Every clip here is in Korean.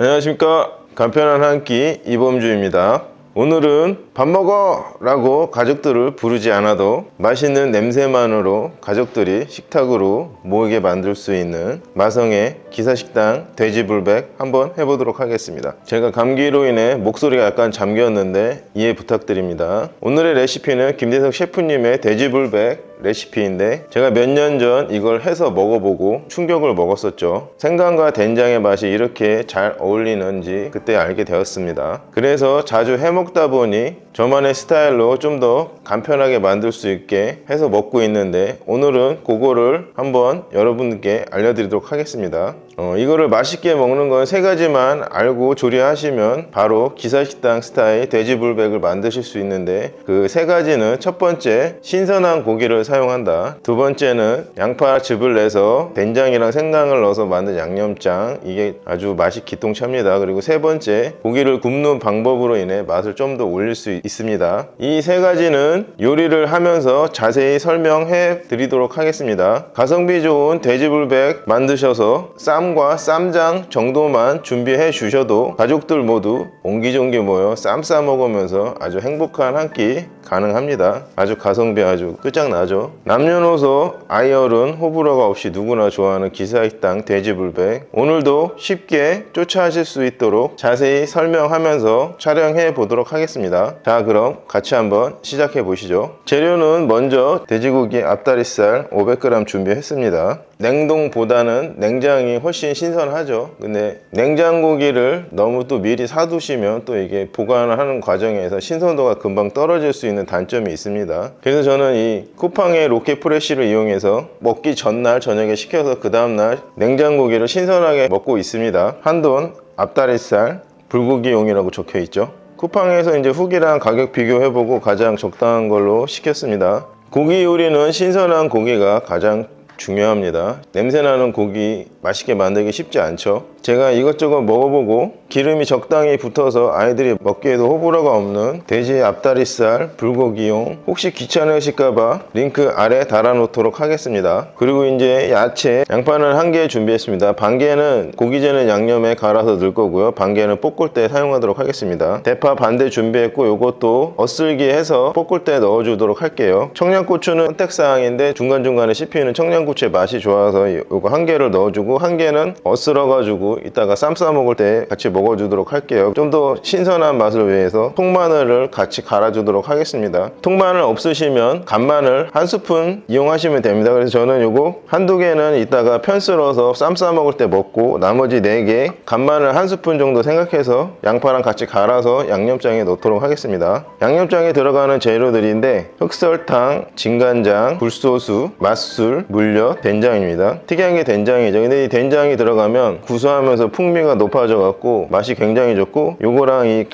안녕하십니까. 간편한 한 끼 이범주입니다. 오늘은 밥 먹어! 라고 가족들을 부르지 않아도 맛있는 냄새만으로 가족들이 식탁으로 모이게 만들 수 있는 마성의 기사식당 돼지불백 한번 해보도록 하겠습니다. 제가 감기로 인해 목소리가 약간 잠겼는데 이해 부탁드립니다. 오늘의 레시피는 김대석 셰프님의 돼지불백 레시피인데 제가 몇 년 전 이걸 해서 먹어보고 충격을 먹었었죠. 생강과 된장의 맛이 이렇게 잘 어울리는지 그때 알게 되었습니다. 그래서 자주 해먹다 보니 저만의 스타일로 좀 더 간편하게 만들 수 있게 해서 먹고 있는데 오늘은 그거를 한번 여러분께 알려드리도록 하겠습니다. 이거를 맛있게 먹는 건 세 가지만 알고 조리하시면 바로 기사식당 스타일 돼지불백을 만드실 수 있는데 그 세 가지는 첫 번째, 신선한 고기를 사용한다. 두 번째는 양파즙을 내서 된장이랑 생강을 넣어서 만든 양념장, 이게 아주 맛이 기똥찹니다. 그리고 세 번째, 고기를 굽는 방법으로 인해 맛을 좀 더 올릴 수 있습니다. 이 세 가지는 요리를 하면서 자세히 설명해 드리도록 하겠습니다. 가성비 좋은 돼지불백 만드셔서 쌈과 쌈장 정도만 준비해 주셔도 가족들 모두 옹기종기 모여 쌈 싸 먹으면서 아주 행복한 한 끼 가능합니다. 아주 가성비 아주 끝장나죠. 남녀노소 아이어른 호불호가 없이 누구나 좋아하는 기사식당 돼지불백, 오늘도 쉽게 쫓아하실 수 있도록 자세히 설명하면서 촬영해 보도록 하겠습니다. 자, 그럼 같이 한번 시작해 보시죠. 재료는 먼저 돼지고기 앞다리살 500g 준비했습니다. 냉동보다는 냉장이 훨씬 신선하죠. 근데 냉장고기를 너무 또 미리 사두시면 또 이게 보관을 하는 과정에서 신선도가 금방 떨어질 수 있는 단점이 있습니다. 그래서 저는 이 쿠팡의 로켓 프레쉬를 이용해서 먹기 전날 저녁에 식혀서 그 다음날 냉장고기를 신선하게 먹고 있습니다. 한돈 앞다리살 불고기용이라고 적혀 있죠. 쿠팡에서 이제 후기랑 가격 비교해보고 가장 적당한 걸로 시켰습니다. 고기 요리는 신선한 고기가 가장 중요합니다. 냄새나는 고기 맛있게 만들기 쉽지 않죠. 제가 이것저것 먹어보고 기름이 적당히 붙어서 아이들이 먹기에도 호불호가 없는 돼지 앞다리살 불고기용, 혹시 귀찮으실까봐 링크 아래 달아놓도록 하겠습니다. 그리고 이제 야채, 양파는 1개 준비했습니다. 반 개는 고기 전에 양념에 갈아서 넣을 거고요. 반 개는 볶을 때 사용하도록 하겠습니다. 대파 반대 준비했고 요것도 엇슬기 해서 볶을 때 넣어주도록 할게요. 청양고추는 선택사항인데 중간중간에 씹히는 청양고추의 맛이 좋아서 요거 1개를 넣어주고 1개는 엇슬어가지고 이따가 쌈 싸 먹을 때 같이 먹어주도록 할게요. 좀 더 신선한 맛을 위해서 통마늘을 같이 갈아주도록 하겠습니다. 통마늘 없으시면 간마늘 1스푼 이용하시면 됩니다. 그래서 저는 요거 한두 개는 이따가 편 썰어서 쌈 싸 먹을 때 먹고 나머지 4개 간마늘 1스푼 정도 생각해서 양파랑 같이 갈아서 양념장에 넣도록 하겠습니다. 양념장에 들어가는 재료들인데 흑설탕, 진간장, 굴소스, 맛술, 물엿, 된장입니다. 특이한 게 된장이죠. 근데 이 된장이 들어가면 구수하면서 풍미가 높아져 갖고 맛이 굉장히 좋고 요거랑 이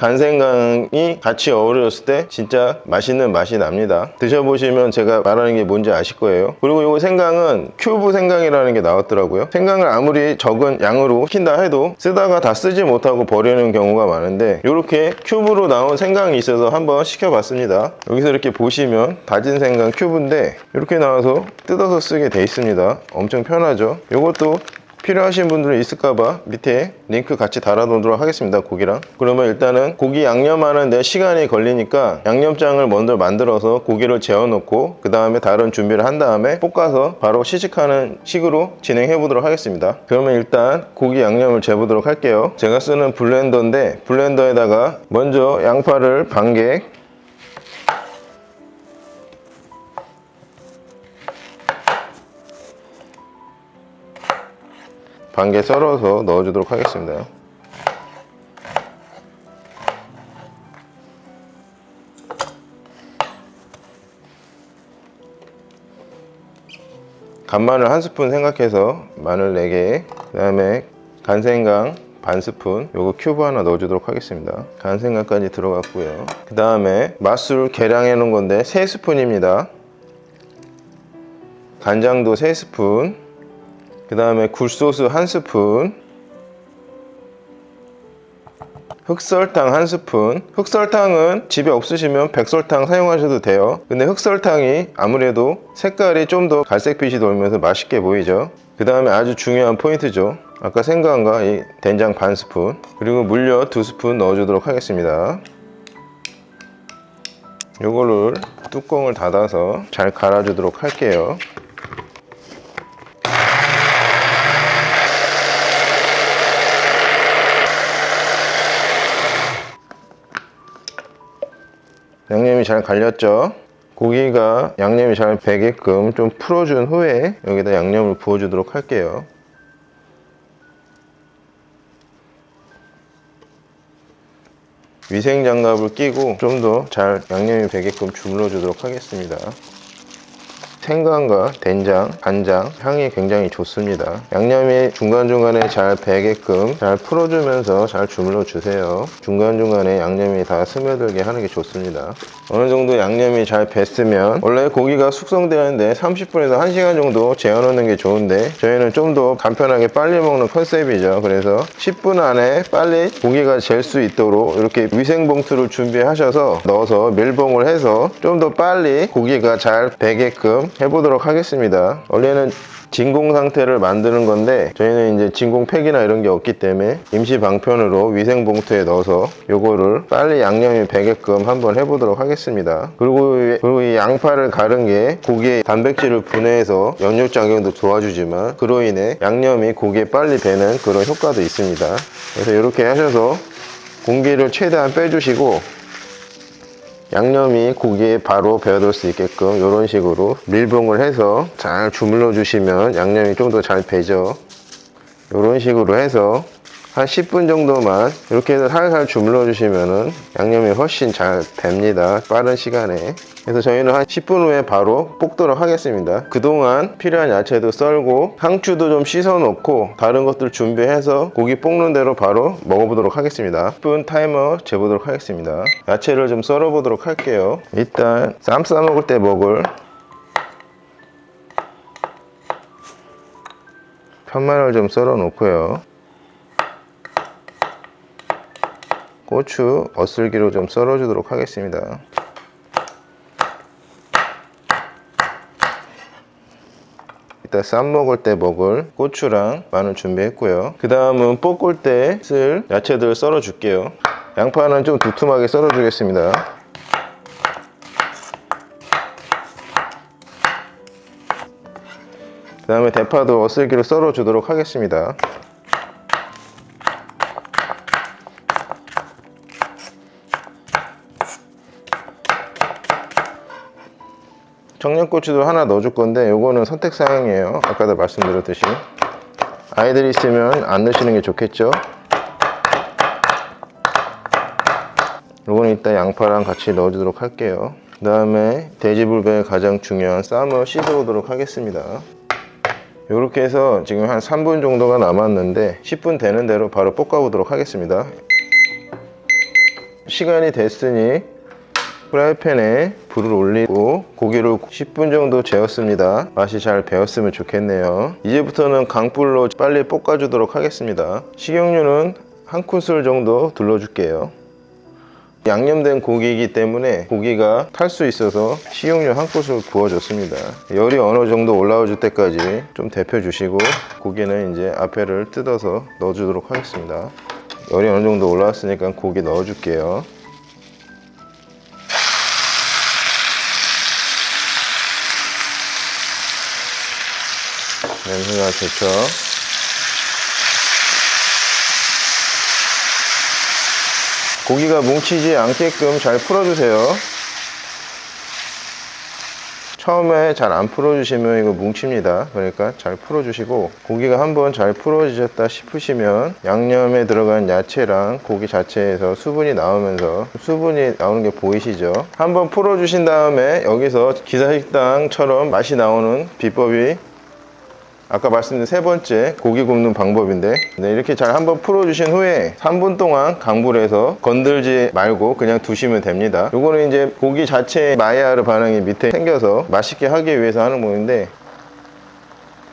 간생강이 같이 어우러졌을 때 진짜 맛있는 맛이 납니다. 드셔보시면 제가 말하는 게 뭔지 아실 거예요. 그리고 요거 생강은 큐브 생강이라는 게 나왔더라고요. 생강을 아무리 적은 양으로 시킨다 해도 쓰다가 다 쓰지 못하고 버리는 경우가 많은데 요렇게 큐브로 나온 생강이 있어서 한번 시켜봤습니다. 여기서 이렇게 보시면 다진 생강 큐브인데 이렇게 나와서 뜯어서 쓰게 돼 있습니다. 엄청 편하죠. 요것도 필요하신 분들은 있을까봐 밑에 링크 같이 달아놓도록 하겠습니다. 고기랑. 그러면 일단은 고기 양념하는데 시간이 걸리니까 양념장을 먼저 만들어서 고기를 재워놓고 그 다음에 다른 준비를 한 다음에 볶아서 바로 시식하는 식으로 진행해 보도록 하겠습니다. 그러면 일단 고기 양념을 재보도록 할게요. 제가 쓰는 블렌더인데 블렌더에다가 먼저 양파를 반개, 반개 썰어서 넣어주도록 하겠습니다. 간마늘 1스푼 생각해서 마늘 4개, 그 다음에 간생강 반스푼, 요거 큐브 하나 넣어주도록 하겠습니다. 간생강까지 들어갔고요. 그 다음에 맛술 계량해 놓은 건데 3스푼입니다. 간장도 3스푼, 그 다음에 굴소스 1스푼, 흑설탕 1스푼. 흑설탕은 집에 없으시면 백설탕 사용하셔도 돼요. 근데 흑설탕이 아무래도 색깔이 좀 더 갈색빛이 돌면서 맛있게 보이죠. 그 다음에 아주 중요한 포인트죠. 아까 생강과 이 된장 반 스푼, 그리고 물엿 2스푼 넣어주도록 하겠습니다. 요거를 뚜껑을 닫아서 잘 갈아주도록 할게요. 양념이 잘 갈렸죠? 고기가 양념이 잘 배게끔 좀 풀어준 후에 여기다 양념을 부어주도록 할게요. 위생장갑을 끼고 좀 더 잘 양념이 배게끔 주물러 주도록 하겠습니다. 생강과 된장, 간장 향이 굉장히 좋습니다. 양념이 중간중간에 잘 배게끔 잘 풀어주면서 잘 주물러 주세요. 중간중간에 양념이 다 스며들게 하는 게 좋습니다. 어느 정도 양념이 잘 뱄으면, 원래 고기가 숙성되는데 30분에서 1시간 정도 재워놓는 게 좋은데 저희는 좀 더 간편하게 빨리 먹는 컨셉이죠. 그래서 10분 안에 빨리 고기가 젤 수 있도록 이렇게 위생봉투를 준비하셔서 넣어서 밀봉을 해서 좀 더 빨리 고기가 잘 배게끔 해보도록 하겠습니다. 원래는 진공 상태를 만드는 건데 저희는 이제 진공팩이나 이런 게 없기 때문에 임시 방편으로 위생 봉투에 넣어서 요거를 빨리 양념이 배게끔 한번 해보도록 하겠습니다. 그리고 이 양파를 갈은 게 고기의 단백질을 분해해서 연육작용도 도와주지만 그로 인해 양념이 고기에 빨리 배는 그런 효과도 있습니다. 그래서 이렇게 하셔서 공기를 최대한 빼주시고 양념이 고기에 바로 배어들 수 있게끔 이런 식으로 밀봉을 해서 잘 주물러 주시면 양념이 좀 더 잘 배죠. 이런 식으로 해서 한 10분 정도만 이렇게 해서 살살 주물러 주시면은 양념이 훨씬 잘 뱄니다. 빠른 시간에. 그래서 저희는 한 10분 후에 바로 볶도록 하겠습니다. 그동안 필요한 야채도 썰고 상추도 좀 씻어 놓고 다른 것들 준비해서 고기 볶는 대로 바로 먹어보도록 하겠습니다. 10분 타이머 재보도록 하겠습니다. 야채를 좀 썰어 보도록 할게요. 일단 쌈 싸 먹을 때 먹을 편마늘 좀 썰어 놓고요. 고추 어슬기로 좀 썰어 주도록 하겠습니다. 이따 쌈 먹을 때 먹을 고추랑 마늘 준비했고요. 그 다음은 볶을 때 쓸 야채들 썰어 줄게요. 양파는 좀 두툼하게 썰어 주겠습니다. 그 다음에 대파도 어슬기로 썰어 주도록 하겠습니다. 청양고추도 하나 넣어줄 건데 요거는 선택사항이에요. 아까도 말씀드렸듯이 아이들이 있으면 안 넣으시는 게 좋겠죠. 요거는 이따 양파랑 같이 넣어주도록 할게요. 그 다음에 돼지불고기의 가장 중요한 쌈을 씻어오도록 하겠습니다. 이렇게 해서 지금 한 3분 정도가 남았는데 10분 되는 대로 바로 볶아보도록 하겠습니다. 시간이 됐으니 프라이팬에 불을 올리고 고기를 10분 정도 재웠습니다. 맛이 잘 배었으면 좋겠네요. 이제부터는 강불로 빨리 볶아주도록 하겠습니다. 식용유는 한 큰술 정도 둘러줄게요. 양념된 고기이기 때문에 고기가 탈 수 있어서 식용유 한 큰술 부어줬습니다. 열이 어느 정도 올라올 때까지 좀 데펴주시고 고기는 이제 앞에를 뜯어서 넣어주도록 하겠습니다. 열이 어느 정도 올라왔으니까 고기 넣어줄게요. 냄새가 좋죠. 고기가 뭉치지 않게끔 잘 풀어주세요. 처음에 잘 안 풀어주시면 이거 뭉칩니다. 그러니까 잘 풀어주시고 고기가 한번 잘 풀어지셨다 싶으시면 양념에 들어간 야채랑 고기 자체에서 수분이 나오면서 수분이 나오는 게 보이시죠? 한번 풀어주신 다음에 여기서 기사식당처럼 맛이 나오는 비법이 아까 말씀드린 세 번째 고기 굽는 방법인데 이렇게 잘 한번 풀어주신 후에 3분 동안 강불에서 건들지 말고 그냥 두시면 됩니다. 요거는 이제 고기 자체의 마이야르 반응이 밑에 생겨서 맛있게 하기 위해서 하는 부분인데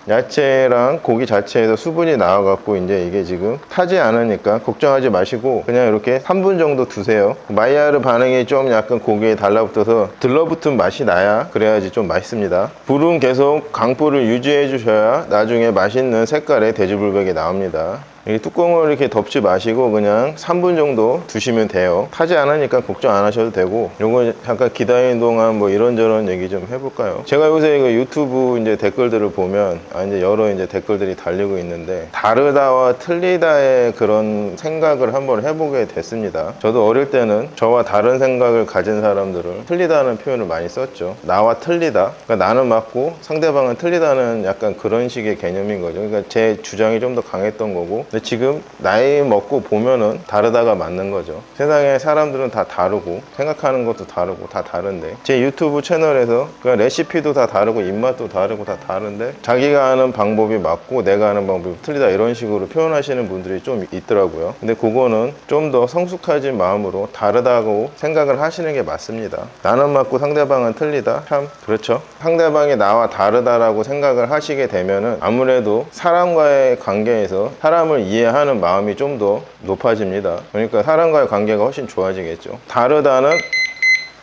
야채랑 고기 자체에서 수분이 나와갖고 이제 이게 지금 타지 않으니까 걱정하지 마시고 그냥 이렇게 3분 정도 두세요. 마이야르 반응이 좀 약간 고기에 달라붙어서 들러붙은 맛이 나야 그래야지 좀 맛있습니다. 불은 계속 강불을 유지해 주셔야 나중에 맛있는 색깔의 돼지불백이 나옵니다. 이 뚜껑을 이렇게 덮지 마시고 그냥 3분 정도 두시면 돼요. 타지 않으니까 걱정 안 하셔도 되고, 요거 잠깐 기다리는 동안 뭐 이런저런 얘기 좀 해볼까요? 제가 요새 그 유튜브 이제 댓글들을 보면 이제 여러 이제 댓글들이 달리고 있는데 다르다와 틀리다의 그런 생각을 한번 해보게 됐습니다. 저도 어릴 때는 저와 다른 생각을 가진 사람들을 틀리다는 표현을 많이 썼죠. 나와 틀리다, 그러니까 나는 맞고 상대방은 틀리다는 약간 그런 식의 개념인 거죠. 그러니까 제 주장이 좀 더 강했던 거고, 근데 지금 나이 먹고 보면은 다르다가 맞는 거죠. 세상에 사람들은 다 다르고 생각하는 것도 다르고 다 다른데, 제 유튜브 채널에서 그러니까 레시피도 다 다르고 입맛도 다르고 다 다른데 자기가 하는 방법이 맞고 내가 하는 방법이 틀리다 이런 식으로 표현하시는 분들이 좀 있더라고요. 근데 그거는 좀 더 성숙해진 마음으로 다르다고 생각을 하시는 게 맞습니다. 나는 맞고 상대방은 틀리다, 참 그렇죠. 상대방이 나와 다르다라고 생각을 하시게 되면은 아무래도 사람과의 관계에서 사람을 이해하는 마음이 좀 더 높아집니다. 그러니까 사람과의 관계가 훨씬 좋아지겠죠. 다르다는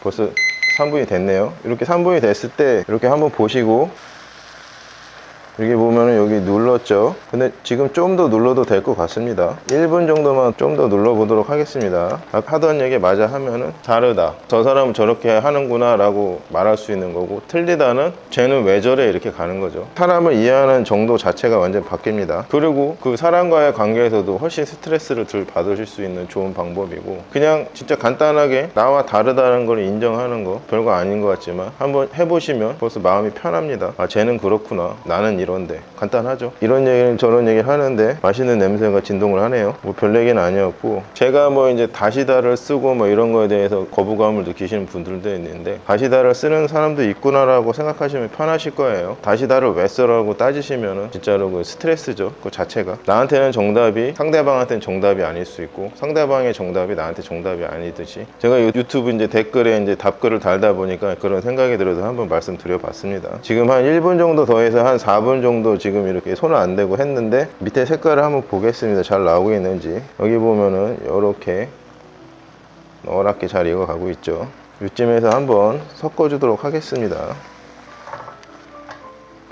벌써 3분이 됐네요. 이렇게 3분이 됐을 때 이렇게 한번 보시고, 여기 보면은 여기 눌렀죠. 근데 지금 좀 더 눌러도 될 것 같습니다. 1분 정도만 좀 더 눌러 보도록 하겠습니다. 하던 얘기 맞아 하면은 다르다, 저 사람은 저렇게 하는구나 라고 말할 수 있는 거고, 틀리다는 쟤는 왜 저래 이렇게 가는 거죠. 사람을 이해하는 정도 자체가 완전 바뀝니다. 그리고 그 사람과의 관계에서도 훨씬 스트레스를 덜 받으실 수 있는 좋은 방법이고, 그냥 진짜 간단하게 나와 다르다는 걸 인정하는 거 별거 아닌 것 같지만 한번 해보시면 벌써 마음이 편합니다. 아, 쟤는 그렇구나, 나는 이런데. 간단하죠. 이런 얘기는 저런 얘기를 하는데 맛있는 냄새가 진동을 하네요. 뭐 별 얘기는 아니었고, 제가 뭐 이제 다시다를 쓰고 뭐 이런 거에 대해서 거부감을 느끼시는 분들도 있는데, 다시다를 쓰는 사람도 있구나라고 생각하시면 편하실 거예요. 다시다를 왜 써라고 따지시면은 진짜로 그 스트레스죠. 그 자체가 나한테는 정답이 상대방한테는 정답이 아닐 수 있고, 상대방의 정답이 나한테 정답이 아니듯이, 제가 유튜브 이제 댓글에 이제 답글을 달다 보니까 그런 생각이 들어서 한번 말씀드려봤습니다. 지금 한 1분 정도 더해서 한 4분 정도 지금 이렇게 손을 안 대고 했는데, 밑에 색깔을 한번 보겠습니다. 잘 나오고 있는지. 여기 보면은 이렇게 노랗게 잘 익어가고 있죠. 이쯤에서 한번 섞어주도록 하겠습니다.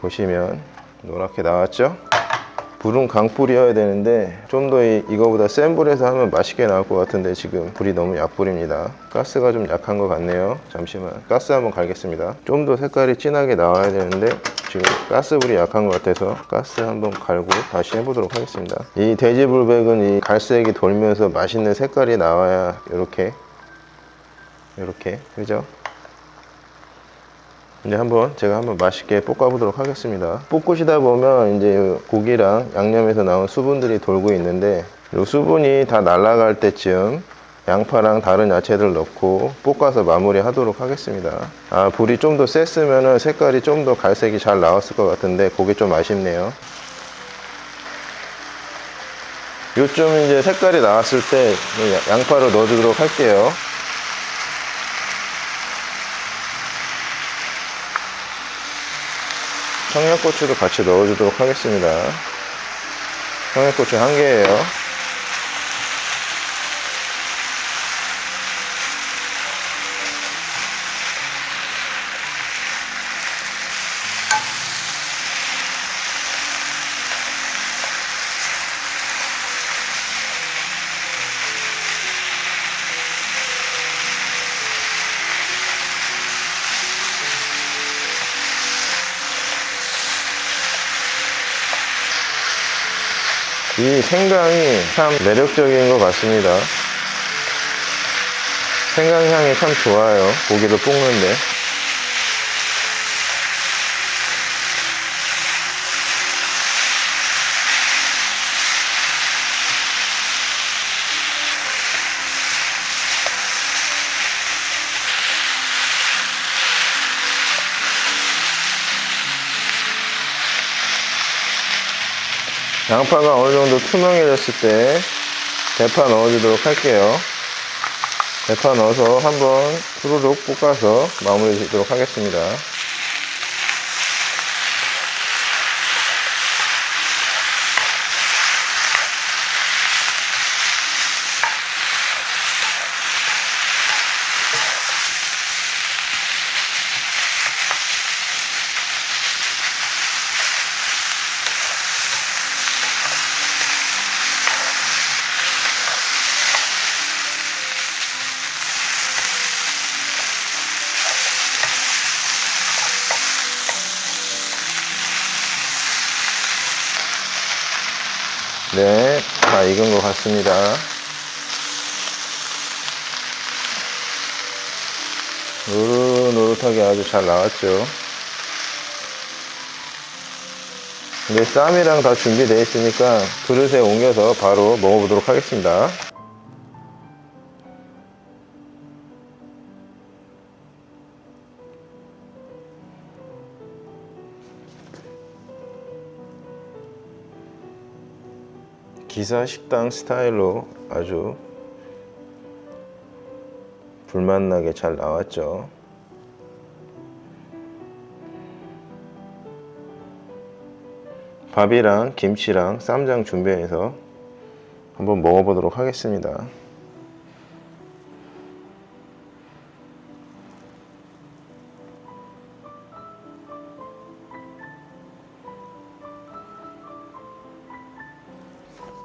보시면 노랗게 나왔죠. 불은 강불이어야 되는데 좀 더 이거보다 센 불에서 하면 맛있게 나올 것 같은데 지금 불이 너무 약불입니다. 가스가 좀 약한 것 같네요. 잠시만 가스 한번 갈겠습니다. 좀 더 색깔이 진하게 나와야 되는데 지금 가스불이 약한 것 같아서 가스 한번 갈고 다시 해보도록 하겠습니다. 이 돼지불백은 이 갈색이 돌면서 맛있는 색깔이 나와야 이렇게 그죠? 이제 제가 한번 맛있게 볶아보도록 하겠습니다. 볶으시다 보면 이제 고기랑 양념에서 나온 수분들이 돌고 있는데, 이 수분이 다 날아갈 때쯤 양파랑 다른 야채들 넣고 볶아서 마무리 하도록 하겠습니다. 불이 좀 더 셌으면 색깔이 좀 더 갈색이 잘 나왔을 것 같은데 그게 좀 아쉽네요. 요쯤 이제 색깔이 나왔을 때 양파를 넣어주도록 할게요. 청양고추도 같이 넣어주도록 하겠습니다. 청양고추 1개예요. 이 생강이 참 매력적인 것 같습니다. 생강 향이 참 좋아요. 고기를 볶는데. 양파가 어느 정도 투명해졌을 때 대파 넣어주도록 할게요. 대파 넣어서 한번 후루룩 볶아서 마무리 짓도록 하겠습니다. 네, 다 익은 것 같습니다. 노릇노릇하게 아주 잘 나왔죠. 근데 쌈이랑 다 준비되어 있으니까 그릇에 옮겨서 바로 먹어보도록 하겠습니다. 기사식당 스타일로 아주 불맛나게 잘 나왔죠. 밥이랑 김치랑 쌈장 준비해서 한번 먹어보도록 하겠습니다.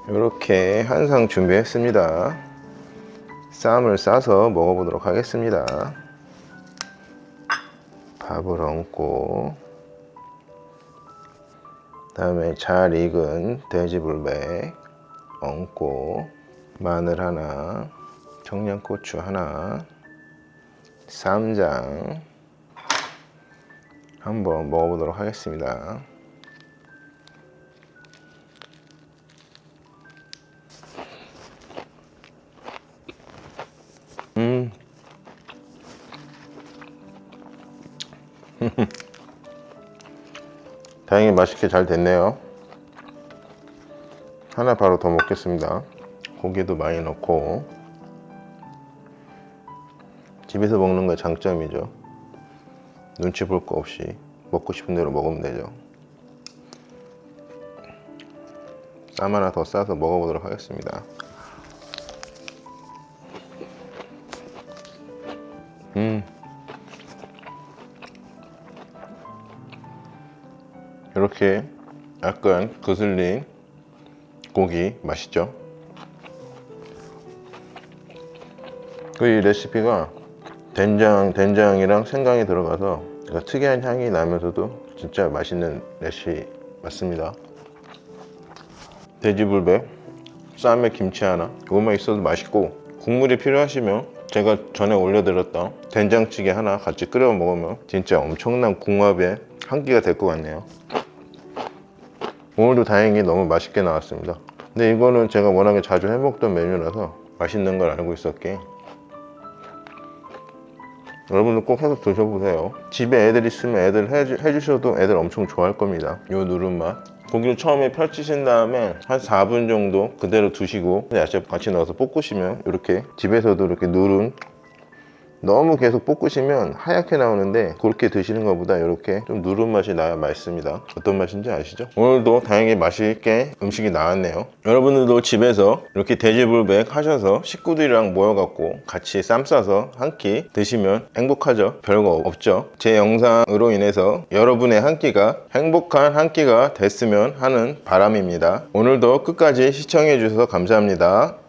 이렇게 한 상 준비했습니다. 쌈을 싸서 먹어보도록 하겠습니다. 밥을 얹고, 다음에 잘 익은 돼지불백 얹고, 마늘 하나, 청양고추 하나, 쌈장 한번 먹어보도록 하겠습니다. 다행히 맛있게 잘 됐네요. 하나 바로 더 먹겠습니다. 고기도 많이 넣고. 집에서 먹는 거 장점이죠. 눈치 볼 거 없이 먹고 싶은 대로 먹으면 되죠. 쌈 하나 더 싸서 먹어보도록 하겠습니다. 이렇게 약간 그슬린 고기 맛있죠? 그 이 레시피가 된장이랑 생강이 들어가서 특이한 향이 나면서도 진짜 맛있는 레시피 맞습니다. 돼지불백, 쌈에 김치 하나, 이것만 있어도 맛있고, 국물이 필요하시면 제가 전에 올려드렸던 된장찌개 하나 같이 끓여 먹으면 진짜 엄청난 궁합의 한 끼가 될 것 같네요. 오늘도 다행히 너무 맛있게 나왔습니다. 근데 이거는 제가 워낙에 자주 해먹던 메뉴라서 맛있는 걸 알고 있었기에 여러분들 꼭 해서 드셔보세요. 집에 애들 있으면 애들 해주셔도 애들 엄청 좋아할 겁니다. 요 누른맛. 고기를 처음에 펼치신 다음에 한 4분 정도 그대로 두시고 야채 같이 넣어서 볶으시면 이렇게 집에서도 이렇게 누른, 너무 계속 볶으시면 하얗게 나오는데 그렇게 드시는 것보다 이렇게 좀 누른 맛이 나야 맛있습니다. 어떤 맛인지 아시죠? 오늘도 다행히 맛있게 음식이 나왔네요. 여러분들도 집에서 이렇게 돼지불백 하셔서 식구들이랑 모여갖고 같이 쌈 싸서 한 끼 드시면 행복하죠? 별거 없죠? 제 영상으로 인해서 여러분의 한 끼가 행복한 한 끼가 됐으면 하는 바람입니다. 오늘도 끝까지 시청해 주셔서 감사합니다.